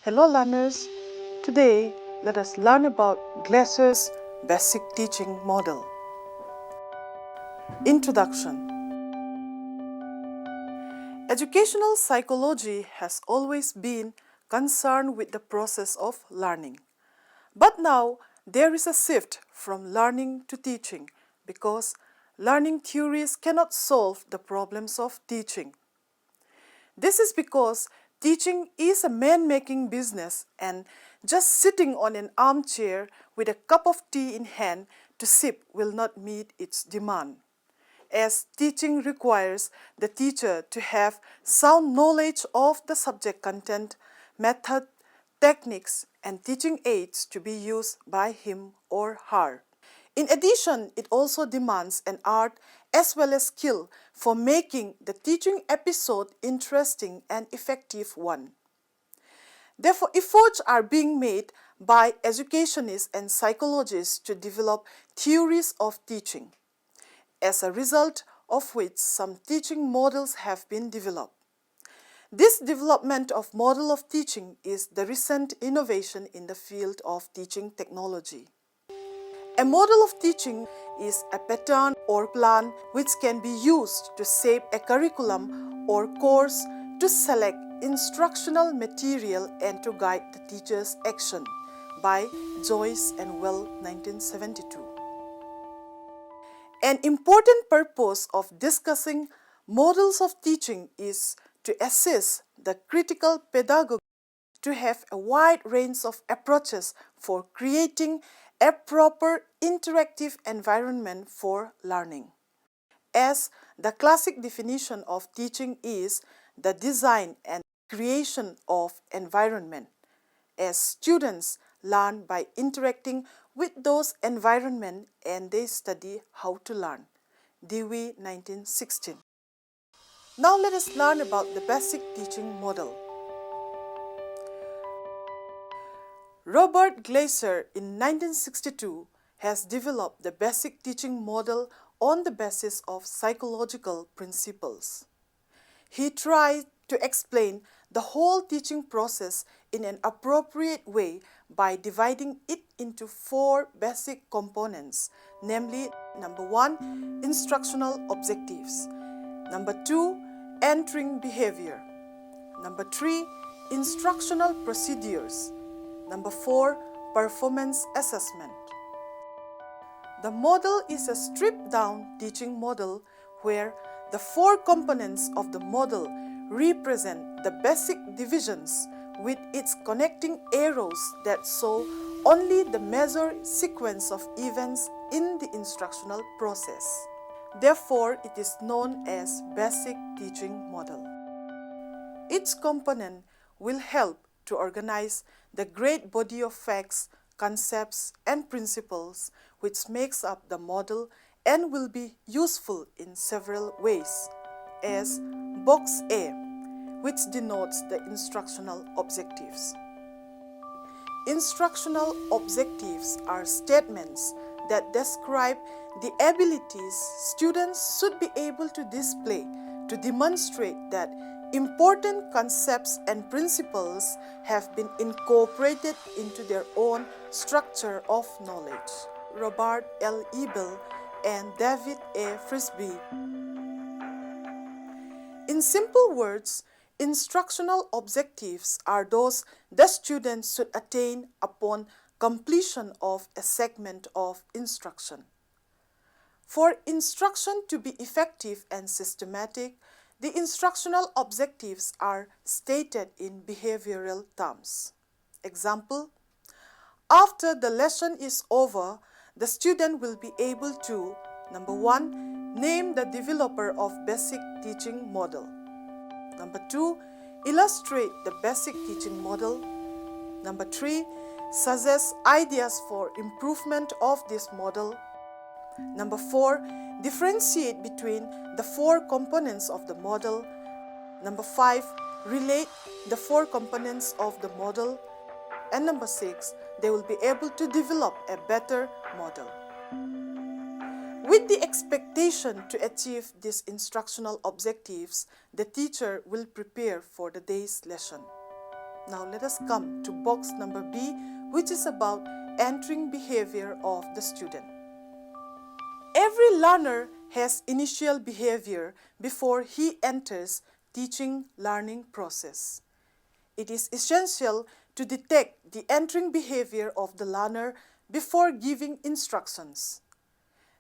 Hello learners, today let us learn about Glaser's basic teaching model. Introduction. Educational psychology has always been concerned with the process of learning. But now there is a shift from learning to teaching because learning theories cannot solve the problems of teaching. This is because teaching is a man-making business and just sitting on an armchair with a cup of tea in hand to sip will not meet its demand. As teaching requires the teacher to have sound knowledge of the subject content, method, techniques, and teaching aids to be used by him or her. In addition, it also demands an art as well as skill for making the teaching episode interesting and effective one. Therefore, efforts are being made by educationists and psychologists to develop theories of teaching, as a result of which some teaching models have been developed. This development of model of teaching is the recent innovation in the field of teaching technology. A model of teaching is a pattern or plan which can be used to shape a curriculum or course, to select instructional material and to guide the teacher's action, by Joyce and Well, 1972. An important purpose of discussing models of teaching is to assess the critical pedagogy, to have a wide range of approaches for creating a proper interactive environment for learning. As the classic definition of teaching is the design and creation of environment, as students learn by interacting with those environments and they study how to learn. Dewey, 1916. Now let us learn about the basic teaching model. Robert Glaser in 1962 has developed the basic teaching model on the basis of psychological principles. He tried to explain the whole teaching process in an appropriate way by dividing it into 4 basic components, namely, number 1, instructional objectives, number 2, entering behavior, number 3, instructional procedures, number 4, performance assessment. The model is a stripped-down teaching model where the 4 components of the model represent the basic divisions with its connecting arrows that show only the major sequence of events in the instructional process. Therefore, it is known as basic teaching model. Each component will help to organize the great body of facts, concepts, and principles which makes up the model and will be useful in several ways, as box A, which denotes the instructional objectives. Instructional objectives are statements that describe the abilities students should be able to display to demonstrate that important concepts and principles have been incorporated into their own structure of knowledge. Robert L. Ebel and David A. Frisby. In simple words, instructional objectives are those the students should attain upon completion of a segment of instruction. For instruction to be effective and systematic, the instructional objectives are stated in behavioral terms. Example: after the lesson is over, the student will be able to, Number 1. Name the developer of basic teaching model. Number 2. Illustrate the basic teaching model. Number 3. Suggest ideas for improvement of this model. Number 4. Differentiate between the 4 components of the model. Number 5. Relate the 4 components of the model. And number 6. They will be able to develop a better model. With the expectation to achieve these instructional objectives, the teacher will prepare for the day's lesson. Now let us come to box number B, which is about entering behavior of the student. Every learner has initial behavior before he enters teaching learning process. It is essential to detect the entering behavior of the learner before giving instructions.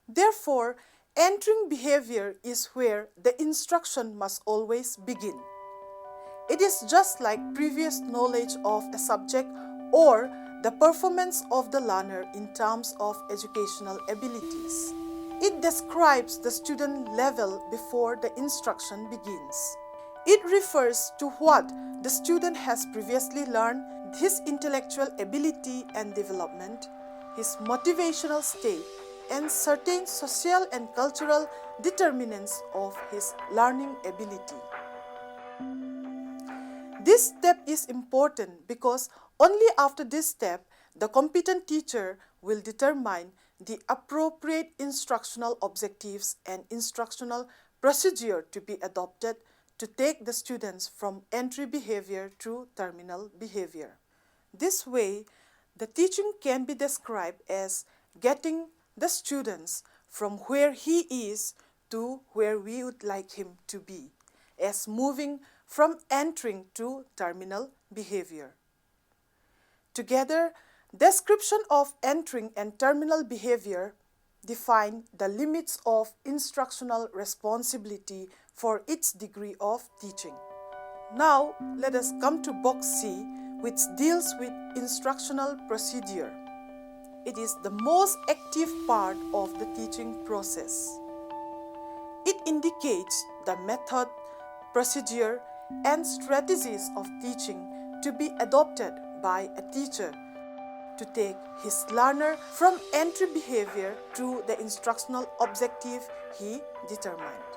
Therefore, entering behavior is where the instruction must always begin. It is just like previous knowledge of a subject or the performance of the learner in terms of educational abilities. It describes the student level before the instruction begins. It refers to what the student has previously learned, his intellectual ability and development, his motivational state, and certain social and cultural determinants of his learning ability. This step is important because only after this step, the competent teacher will determine the appropriate instructional objectives and instructional procedure to be adopted to take the students from entry behavior to terminal behavior. This way, the teaching can be described as getting the students from where he is to where we would like him to be, as moving from entering to terminal behavior. Together, description of entering and terminal behavior define the limits of instructional responsibility for each degree of teaching. Now, let us come to box C, which deals with instructional procedure. It is the most active part of the teaching process. It indicates the method, procedure, and strategies of teaching to be adopted by a teacher to take his learner from entry behavior to the instructional objective he determined.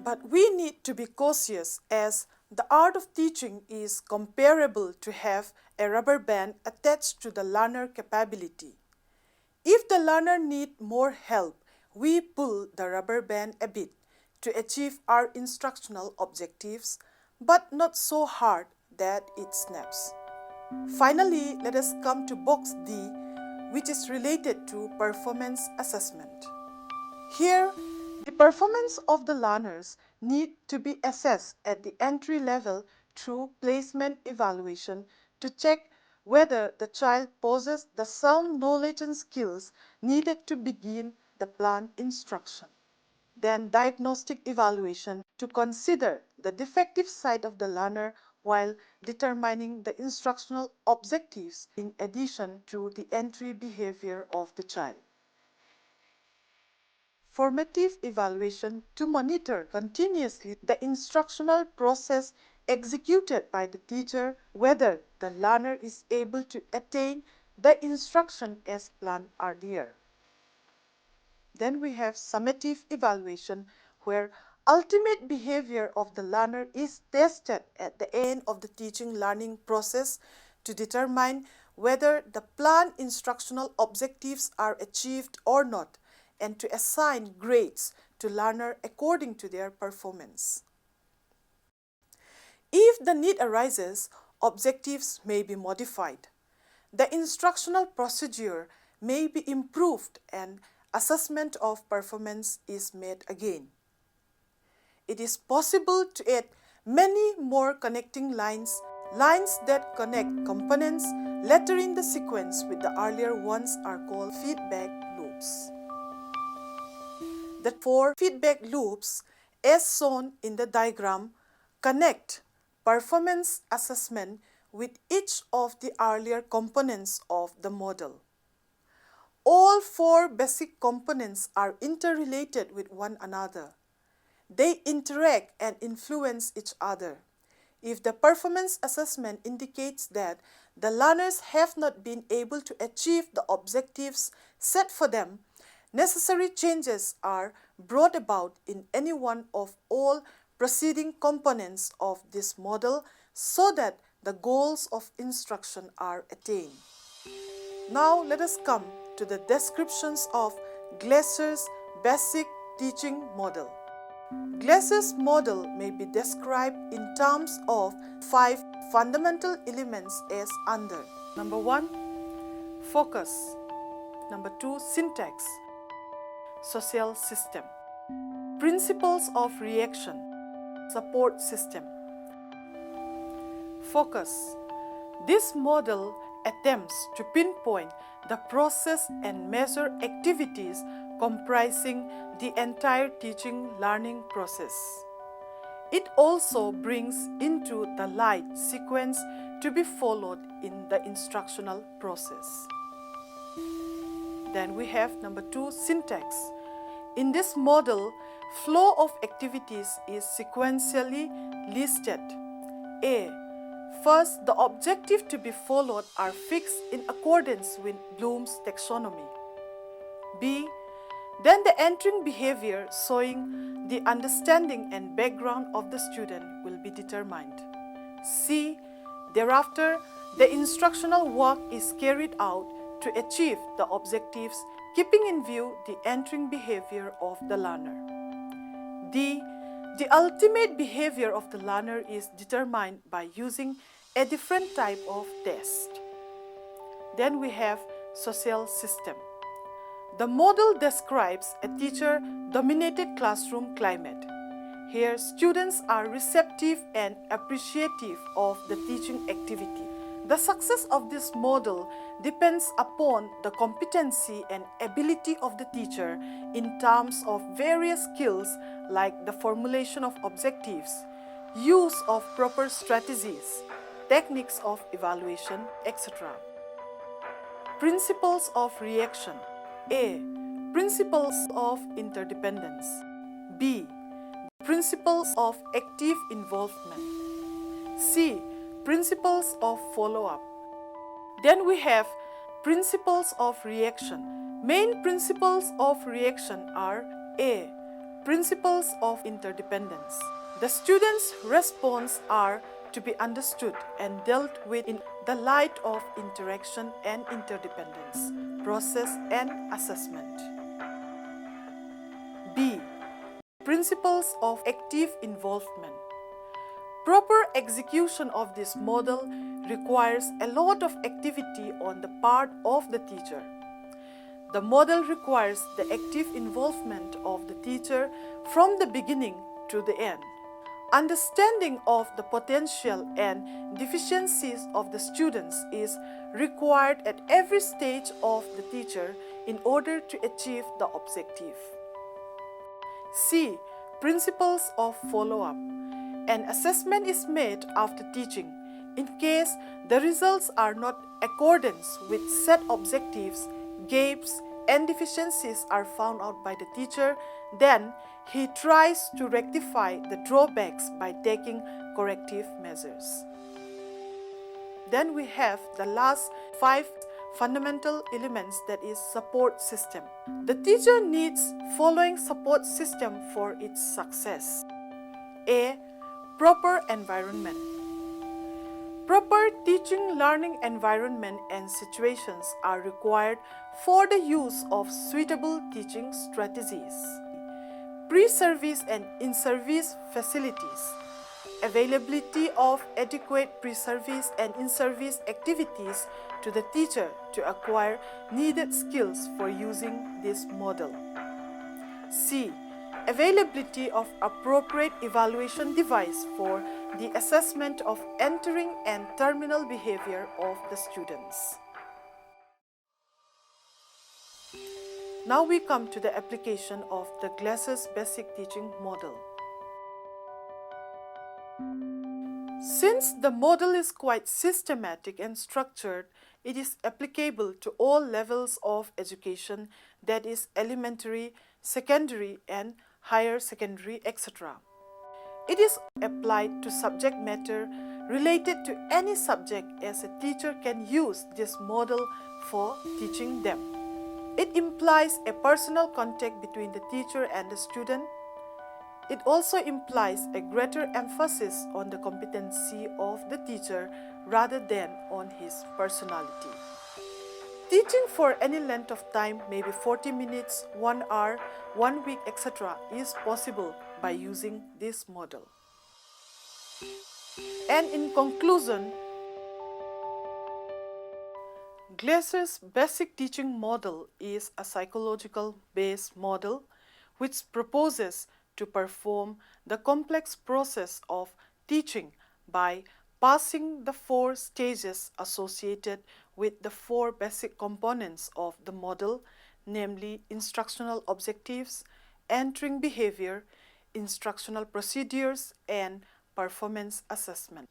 But we need to be cautious as the art of teaching is comparable to have a rubber band attached to the learner capability. If the learner needs more help, we pull the rubber band a bit to achieve our instructional objectives, but not so hard that it snaps. Finally, let us come to box D, which is related to performance assessment. Here, the performance of the learners need to be assessed at the entry level through placement evaluation to check whether the child possesses the sound knowledge and skills needed to begin the planned instruction. Then diagnostic evaluation to consider the defective side of the learner while determining the instructional objectives in addition to the entry behavior of the child. Formative evaluation to monitor continuously the instructional process executed by the teacher, whether the learner is able to attain the instruction as planned earlier. Then we have summative evaluation, where ultimate behavior of the learner is tested at the end of the teaching learning process to determine whether the planned instructional objectives are achieved or not, and to assign grades to learner according to their performance. If the need arises, objectives may be modified. The instructional procedure may be improved and assessment of performance is made again. It is possible to add many more connecting lines that connect components later in the sequence with the earlier ones are called feedback loops. The 4 feedback loops, as shown in the diagram, connect performance assessment with each of the earlier components of the model. All four basic components are interrelated with one another. They interact and influence each other. If the performance assessment indicates that the learners have not been able to achieve the objectives set for them, necessary changes are brought about in any one of all preceding components of this model so that the goals of instruction are attained. Now let us come to the descriptions of Glaser's basic teaching model. Glaser's model may be described in terms of 5 fundamental elements as under. Number 1, focus. Number 2, syntax. Social system. Principles of reaction. Support system. Focus. This model attempts to pinpoint the process and measure activities comprising the entire teaching learning process. It also brings into the light sequence to be followed in the instructional process. Then we have number 2, syntax. In this model, flow of activities is sequentially listed. A. First, the objective to be followed are fixed in accordance with Bloom's taxonomy. B. Then the entering behavior showing the understanding and background of the student will be determined. C. Thereafter, the instructional work is carried out to achieve the objectives, keeping in view the entering behavior of the learner. D. The ultimate behavior of the learner is determined by using a different type of test. Then we have social system. The model describes a teacher-dominated classroom climate. Here, students are receptive and appreciative of the teaching activity. The success of this model depends upon the competency and ability of the teacher in terms of various skills like the formulation of objectives, use of proper strategies, techniques of evaluation, etc. Principles of reaction. A. Principles of interdependence. B. Principles of active involvement. C. Principles of follow-up. Then we have principles of reaction. Main principles of reaction are A. Principles of interdependence. The students' response are to be understood and dealt with in the light of interaction and interdependence, process and assessment. B. Principles of active involvement. Proper execution of this model requires a lot of activity on the part of the teacher. The model requires the active involvement of the teacher from the beginning to the end. Understanding of the potential and deficiencies of the students is required at every stage of the teacher in order to achieve the objective. C. Principles of follow-up. An assessment is made after teaching. In case the results are not accordance with set objectives, gaps, and deficiencies are found out by the teacher, then he tries to rectify the drawbacks by taking corrective measures. Then we have the last 5 fundamental elements, that is support system. The teacher needs following support system for its success. A. Proper environment. Proper teaching learning environment and situations are required for the use of suitable teaching strategies. Pre-service and in-service facilities. Availability of adequate pre-service and in-service activities to the teacher to acquire needed skills for using this model. C. Availability of appropriate evaluation device for the assessment of entering and terminal behavior of the students. Now we come to the application of the Glaser's basic teaching model. Since the model is quite systematic and structured, It is applicable to all levels of education, that is elementary, secondary and higher secondary, etc. It is applied to subject matter related to any subject, as a teacher can use this model for teaching them. It implies a personal contact between the teacher and the student. It also implies a greater emphasis on the competency of the teacher rather than on his personality. Teaching for any length of time, maybe 40 minutes, 1 hour, 1 week, etc., is possible by using this model. And in conclusion, Glaser's basic teaching model is a psychological based model which proposes to perform the complex process of teaching by passing the 4 stages associated with the 4 basic components of the model, namely instructional objectives, entering behavior, instructional procedures, and performance assessment.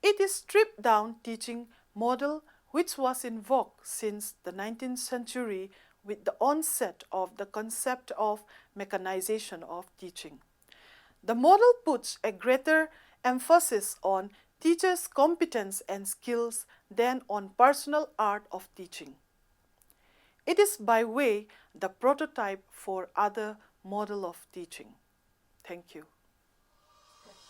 It is stripped down teaching model which was in vogue since the 19th century with the onset of the concept of mechanization of teaching. The model puts a greater emphasis on teachers' competence and skills than on personal art of teaching. It is by way the prototype for other model of teaching. Thank you.